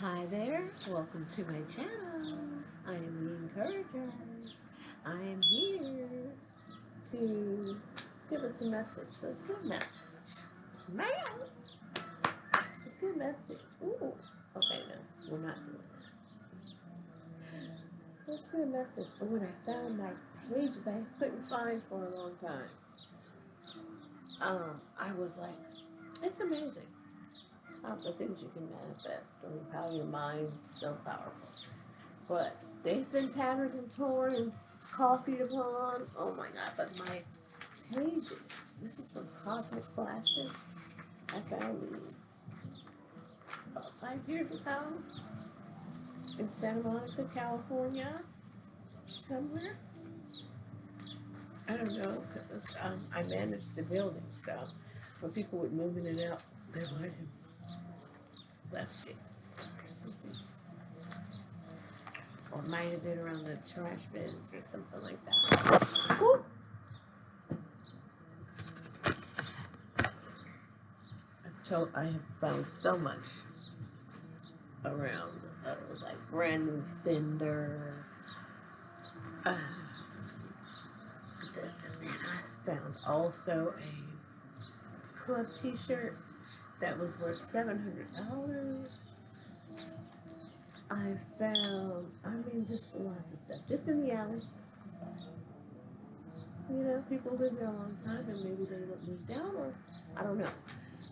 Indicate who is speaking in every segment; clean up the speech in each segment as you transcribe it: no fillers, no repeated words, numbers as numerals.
Speaker 1: Hi there, welcome to my channel. I am the Encourager. I am here to give us a message. Let's get a message. Man, let's get a message. Ooh, okay, no, we're not doing that. Let's get a message. Oh, when I found my pages I couldn't find for a long time, I was like, it's amazing how the things you can manifest or how your mind's so powerful. But they've been tattered and torn and coffeeed upon. Oh my god, but my pages. This is from Cosmic Flashes. I found these about 5 years ago in Santa Monica, California, somewhere. I don't know, because I managed the building, so when people would move in and out, they might have left it or something. Or it might have been around the trash bins or something like that. Whoop. I have found so much around. It was like brand new Fender, uh, this and that. I found also a club T-shirt that was worth $700. I found, just lots of stuff, just in the alley. You know, people live there a long time, and maybe they moved out, or I don't know.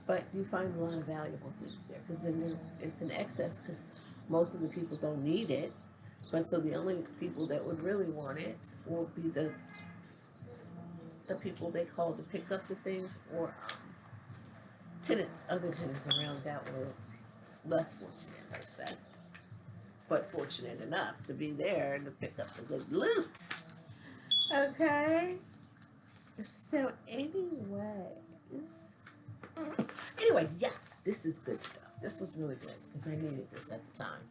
Speaker 1: But you find a lot of valuable things there because then it's an excess because most of the people don't need it. But so the only people that would really want it will be the people they call to pick up the things, or tenants, other tenants around that were less fortunate, let's say, but fortunate enough to be there to pick up the good loot. Okay. So yeah, this is good stuff. This was really good because I needed this at the time.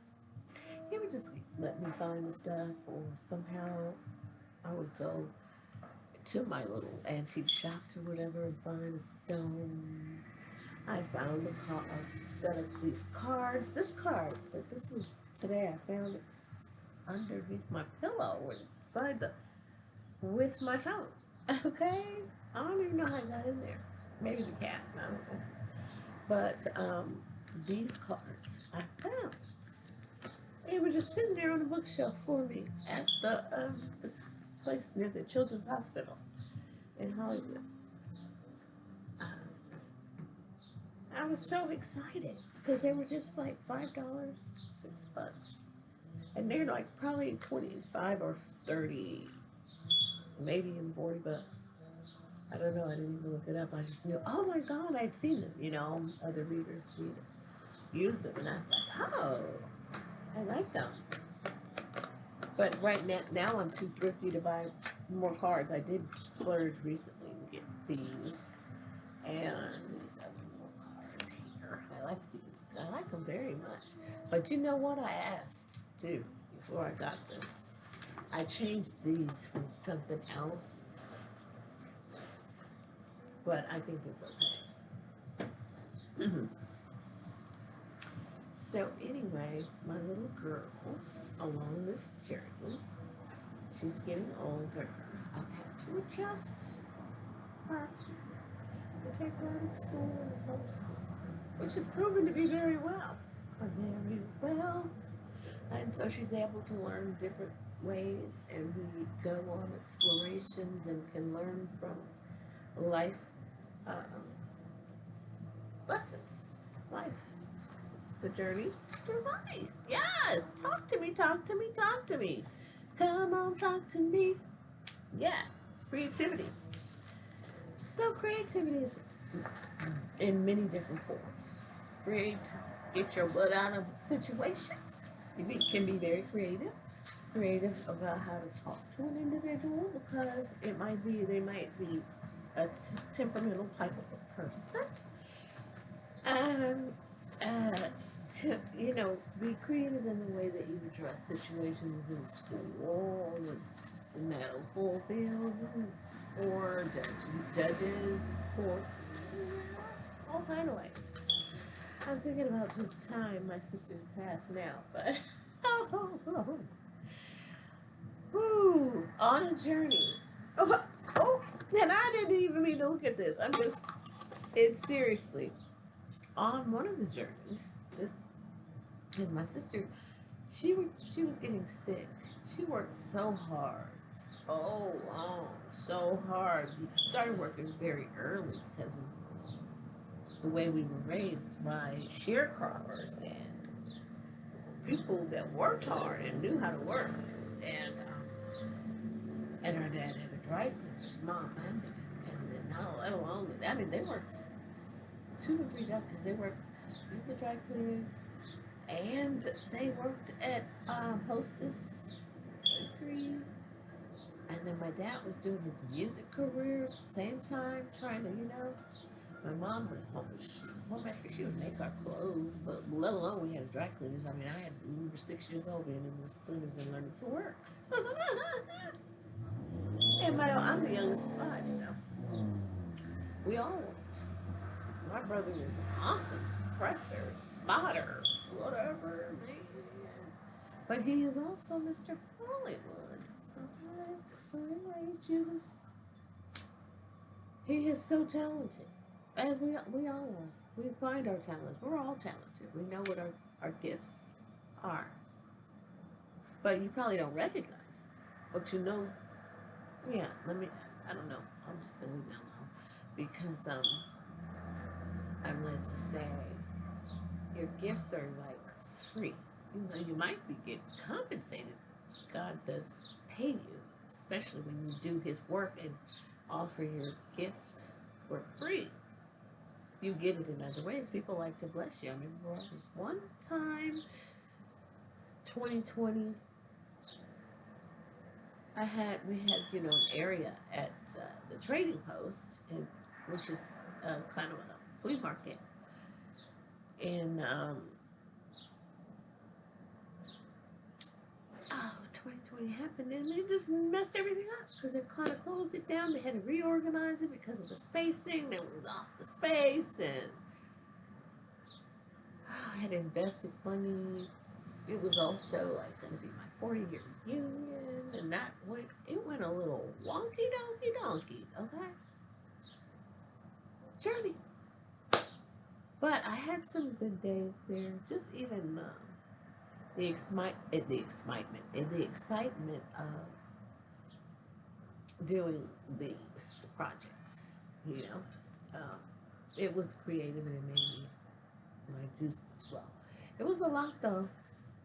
Speaker 1: He would just let me find the stuff, or somehow I would go to my little antique shops or whatever and find a stone. I found a set of these cards. This card, but this was today. I found it underneath my pillow or inside with my phone. Okay, I don't even know how I got in there. Maybe the cat. I don't know. But these cards I found. They were just sitting there on the bookshelf for me at this place near the Children's Hospital in Hollywood. I was so excited because they were just like $5, $6, and they're like probably 25 or 30, maybe even $40. I don't know. I didn't even look it up. I just knew. Oh my God, I'd seen them. You know, other readers use them, and I was like, oh, I like them. But right now I'm too thrifty to buy more cards. I did splurge recently and get these and these other little cards here. I like these. I like them very much. But you know what I asked too before I got them? I changed these from something else, but I think it's okay. So anyway, my little girl, along this journey, she's getting older. I've had to adjust her to take her out of school and homeschool, which has proven to be very well. Very well. And so she's able to learn different ways, and we go on explorations and can learn from life lessons. Life. The journey through life. Yes. Talk to me, talk to me, talk to me. Come on, talk to me. Yeah. Creativity. So creativity is in many different forms. Get your butt out of situations. Can be very creative. Creative about how to talk to an individual because they might be a temperamental type of a person. And to be creative in the way that you address situations in school, with the medical field, or judges, for all kind of ways. I'm thinking about this time my sister's passed now, but oh, woo, on a journey. Oh, oh, and I didn't even mean to look at this. It's seriously on one of the journeys. This is my sister. She was getting sick. She worked so hard, so long, so hard. We started working very early because the way we were raised by sharecroppers and people that worked hard and knew how to work. And our dad had a dry cleaners, mom abandoned it, and then not let alone that. I mean, they worked 2 or 3 jobs because they worked at the dry cleaners and they worked at Hostess Bakery. And then my dad was doing his music career at the same time, trying to, my mom would homemaker. She would make our clothes, but let alone we had a dry cleaners. I mean, we were 6 years old being in those cleaners and learning to work. And I'm the youngest of 5, so we all worked. My brother was awesome, presser, spotter, whatever, man. But he is also Mr. Hollywood. Okay, so anyway, Jesus, he is so talented. As we all are. We find our talents. We're all talented. We know what our gifts are. But you probably don't recognize it. But you know, yeah, I don't know. I'm just going to leave that alone. Because I'm led to say your gifts are like free. Even though you might be getting compensated, God does pay you, especially when you do His work and offer your gift for free. You get it in other ways. People like to bless you. I remember one time, 2020, we had an area at the Trading Post, which is kind of a flea market, and 2020 happened, and it just messed everything up because they kind of closed it down. They had to reorganize it because of the spacing. Then we lost the space, and I had invested money. It was also like going to be my 40-year reunion, and it went a little wonky donkey, okay? Journey. But I had some good days there. Just even the excitement of doing these projects. It was creative and it made my juices flow. It was a lot though.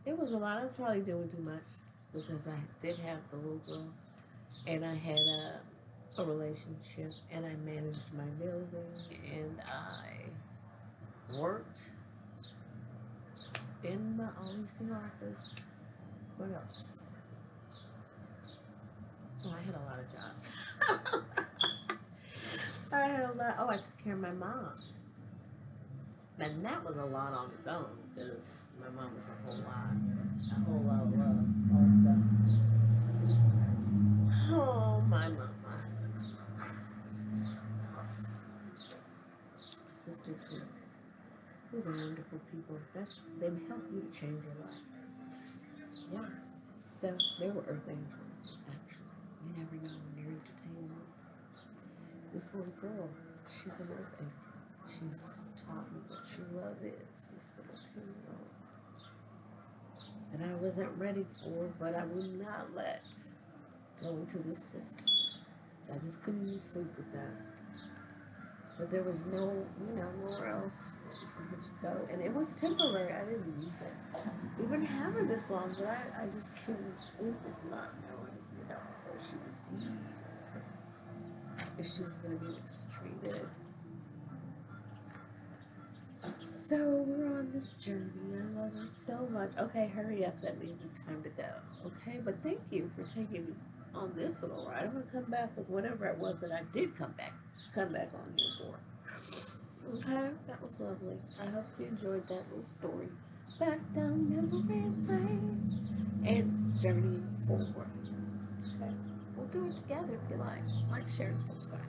Speaker 1: It was a lot. I was probably doing too much because I did have the little girl, and I had a relationship, and I managed my building, and I worked in the leasing office. What else? Oh, I had a lot of jobs. I had a lot. Oh, I took care of my mom. And that was a lot on its own because my mom was a whole lot of love, all stuff. Oh, my mama. My sister too. These are wonderful people. They help you to change your life. Yeah. So they were earth angels, actually. You never know when you're entertaining them. This little girl, she's an earth angel. She's taught me what true love is, this little 10-year-old. That I wasn't ready for, but I would not let go into this system. I just couldn't even sleep with that. But there was nowhere else for her to go. And it was temporary. I didn't need to even have her this long, but I just couldn't sleep with not knowing, where she would be. If she was going to be mistreated. So we're on this journey. I love her so much. Okay, hurry up. That means it's time to go. Okay, but thank you for taking me on this little ride. I'm gonna come back with whatever it was that I did come back on here for. Okay, that was lovely. I hope you enjoyed that little story. Back down memory lane and journeying forward. Okay, we'll do it together if you like. Like, share, and subscribe.